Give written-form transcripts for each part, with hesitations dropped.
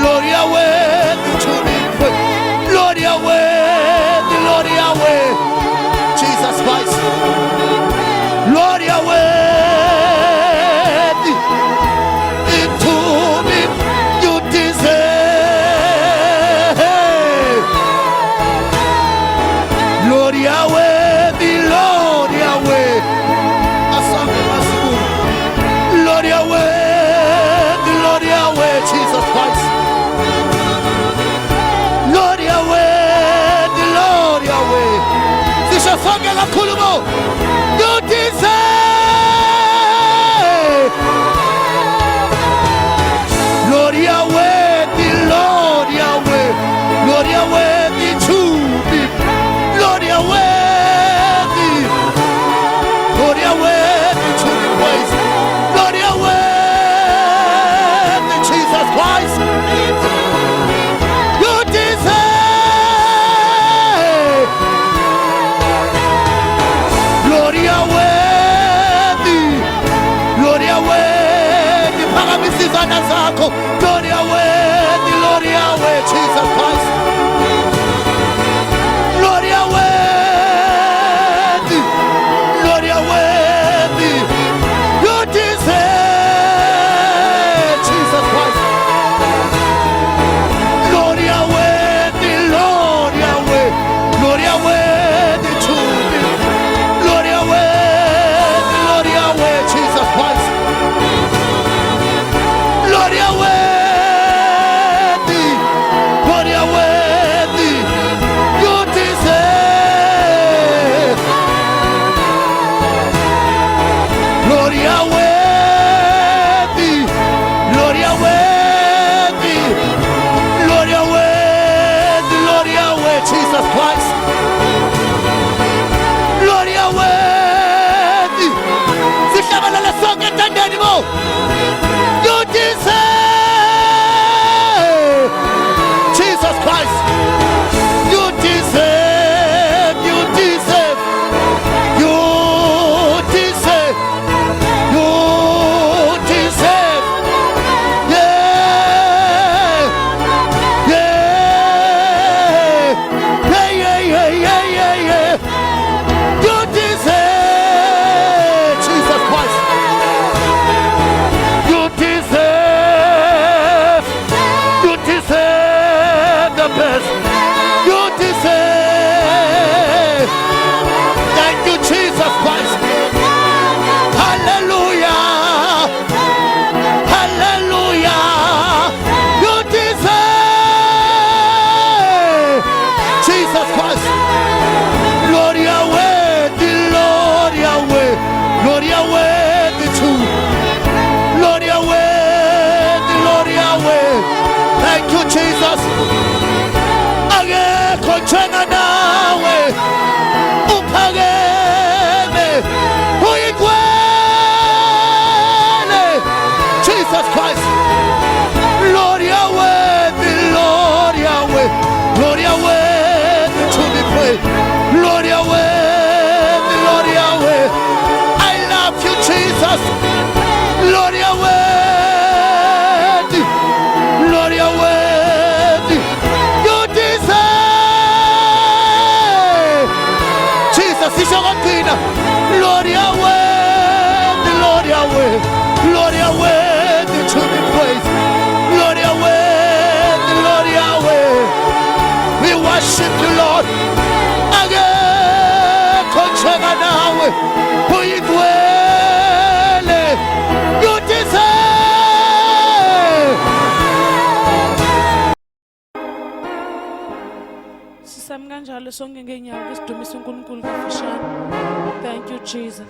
Lord, you are worthy to be praised. Lord, you are worthy. Lord, you are worthy. Jesus Christ. Lord, you are worthy. To me, you deserve. Lord, you are worthy. Lord, you are worthy. Lord, you are worthy. Lord, you are worthy. Jesus Christ. Lord, you are worthy. Lord, you are worthy. Sishafanga kakhulu mo. You deserve. Lord, you are worthy. Lord, you are worthy. Lord, you are worthy to be. Lord, you are worthy. Lord, you are worthy to be praised. Lord, you are worthy. Jesus Christ. You deserve. Lord, you are worthy. Lord, you are worthy. Phakamisizana zakho. Lord, you are worthy. Lord, you are worthy. Jesus Christ. Lord, you are worthy. Lord, you are worthy. You deserve. Jesus Christ. Lord, you are worthy. Lord, you are worthy. Lord, you are worthy to be. Lord, you are worthy. Lord, you are worthy. Jesus Christ. Lord, you are worthy. Lord, you are worthy. You deserve. Lord, you are worthy. Lord, you are worthy. Lord, you are worthy. Lord, you are worthy. Jesus Christ. Lord, you are worthy. Sihlabalala sonke entandeni mo. You deserve. Jesus Christ. You deserve. You deserve. You deserve. You deserve. Yeah. Yeah. Yeah, yeah, yeah, yeah, yeah, yeah. You deserve. Jesus Christ. You deserve. You deserve the best. You deserve. Thank you, Jesus Christ. Hallelujah. Hallelujah. You deserve. Jesus Christ. Lord, you are worthy. Lord, you are worthy. Lord, you are worthy too. Lord, you are worthy. Lord, you are worthy. Thank you, Jesus. Akekho njenga nawe. Uphakeme. Uyigcwele. Jesus Christ. Lord, you are worthy. Lord, you are worthy. Lord, you are worthy to be praised. Lord, you are worthy. Lord, you are worthy. I love you, Jesus. Lord, you are worthy. Lord, you are worthy. You deserve. Jesus, is your king. Lord, you are worthy. Lord, you are worthy. Lord, you are worthy to be praised. Lord, you are worthy. Lord, you are worthy. We worship you, Lord. Akekho njenga nawe. Uyigcwele. You deserve. Sisami kanjalo sonke ngeenyawo sidumise uNkulunkulu kafishane. Thank you, Jesus.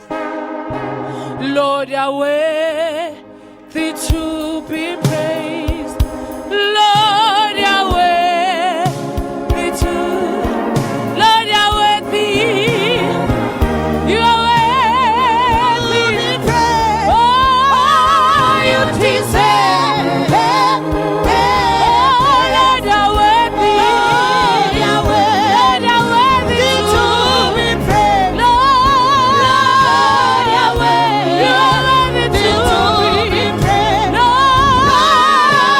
Lord, you are worthy to be praised. Lord, you are worthy to. Lord, you are worthy. You are worthy. Oh, you deserve. Oh, Lord, you are worthy. Lord, you are worthy to be praised. Lord, you are worthy to be praised. Lord,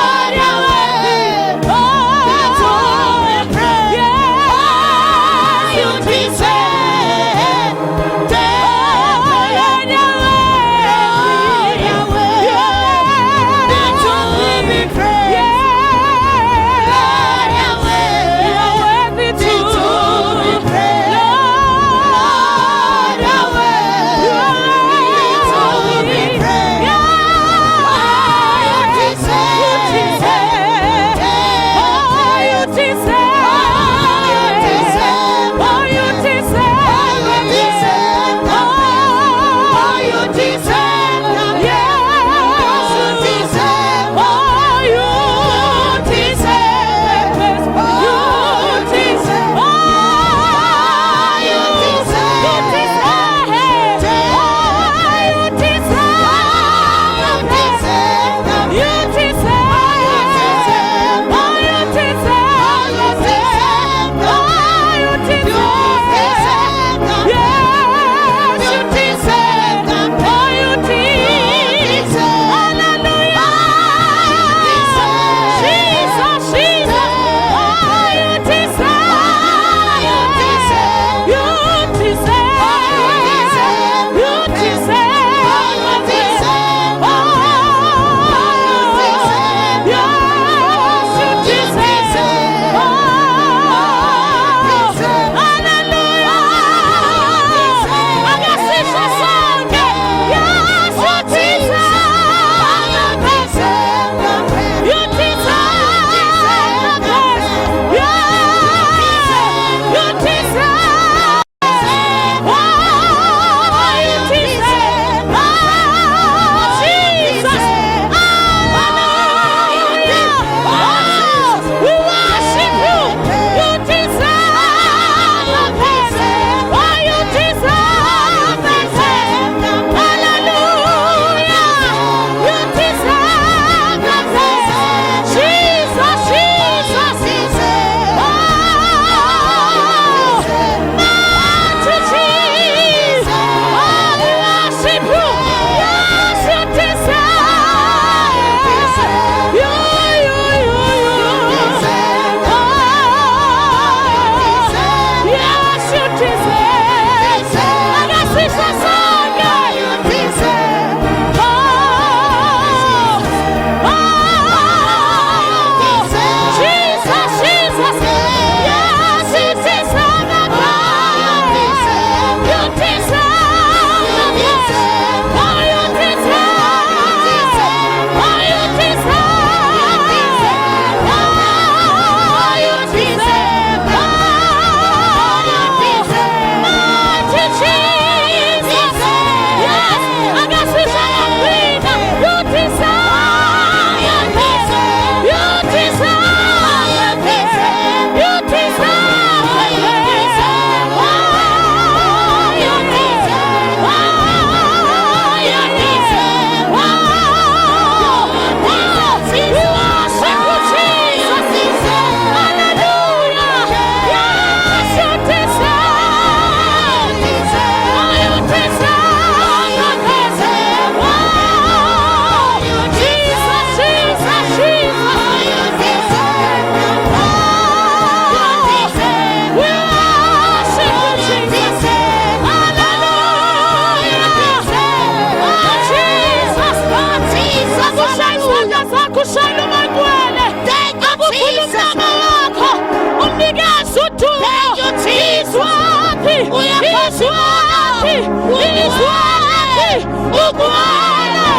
He's worthy. He's worthy. Ugwele.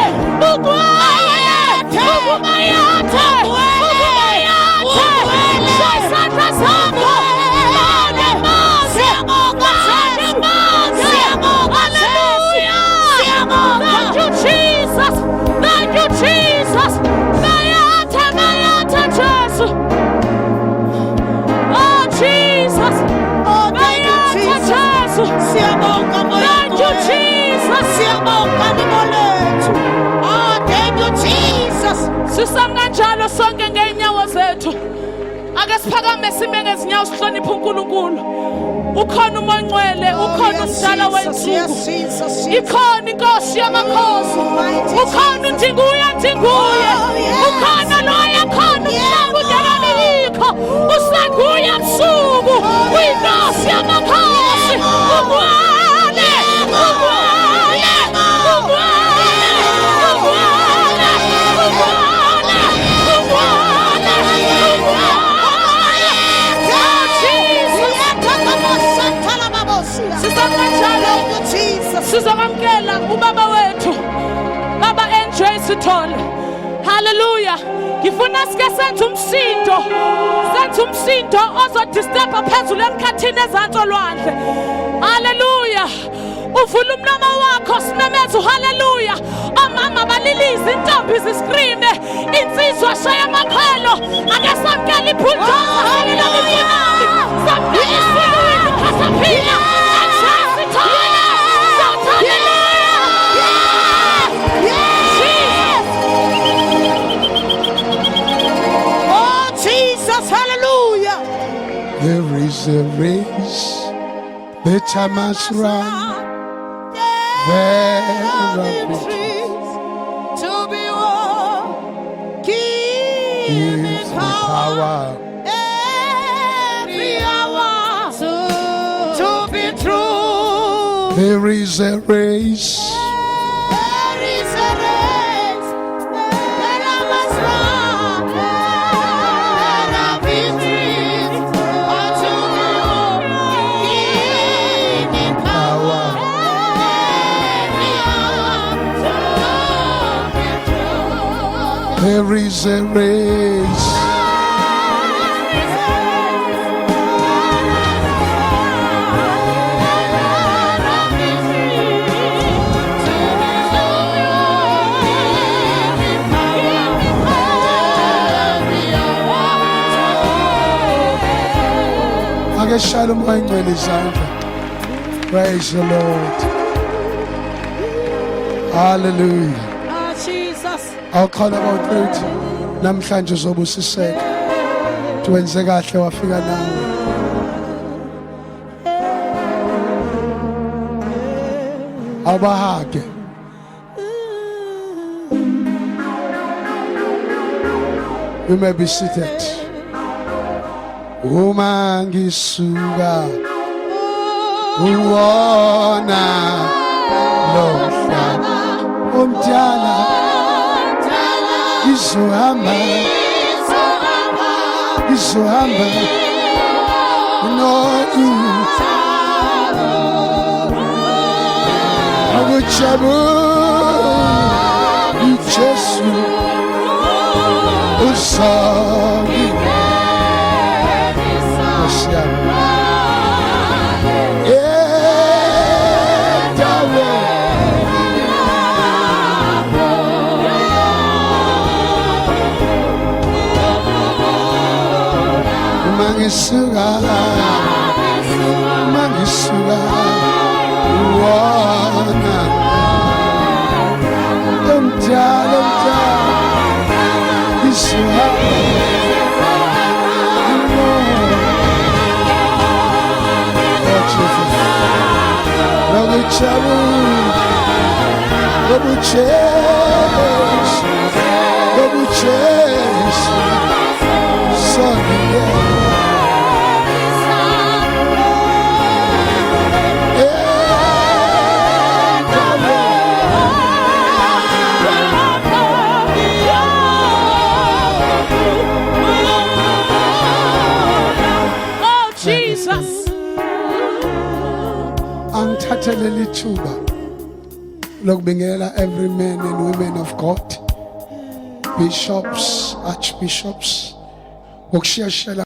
Ugwele. Ugumayate. Shasata Sako. Thank you, Jesus. Thank you, Jesus. Mayate, Jesus. Oh, Jesus. Oh, thank you, Jesus. Thank you, Jesus. Oh, thank you, Jesus. Sisamkanjalo sonke ngeenyawo zethu. Ake siphakame sime ngezinyawo sihloniphe uNkulunkulu. Ukhona uMongcwele, ukhona umdala wensuku. Ikhona inkosi yamakhosi. Ukhona uNdinguye, ukhona loya khona umhlaba udala yikho. Usanguye ebusuku. Uyinkosi yamakhosi. Ugwele. Sizamamkela ubaba wethu Baba Enjoy Sithole. Hallelujah. Ngifuna sike senze umsindo ozodisturba phezulu emkhathini ezantsi olwandle. Hallelujah. Uvula umlomo wakho simemeza hallelujah. Omama balilize, intombi ziscreame, insizwa shaya amakhwelo. Ake samkele ibulldozer. Hallelujah. Samkele isiwini caterpillar. There is a race that I must run. There are victories to be won. Give me power every hour to be true. There is a race. There is a race that I must run. There are victories to be won. Give me power every hour to be true. There is a race. Ake shalom Emongcwele izandla. Praise the Lord. Hallelujah. Oh, Jesus. Awukhala about 30 namhlanje uzobusiseka. Wenze kahle wafika nawe. Abahage. You may be seated. Uma ngisuka uwona lo mhlaba omdala izohamba no akujabu uJesu usabi Mangisuga wana umjala isuha Double chase, angithathele lithuba lokubingelela every man and women of God, bishops, archbishops, ukushiyashela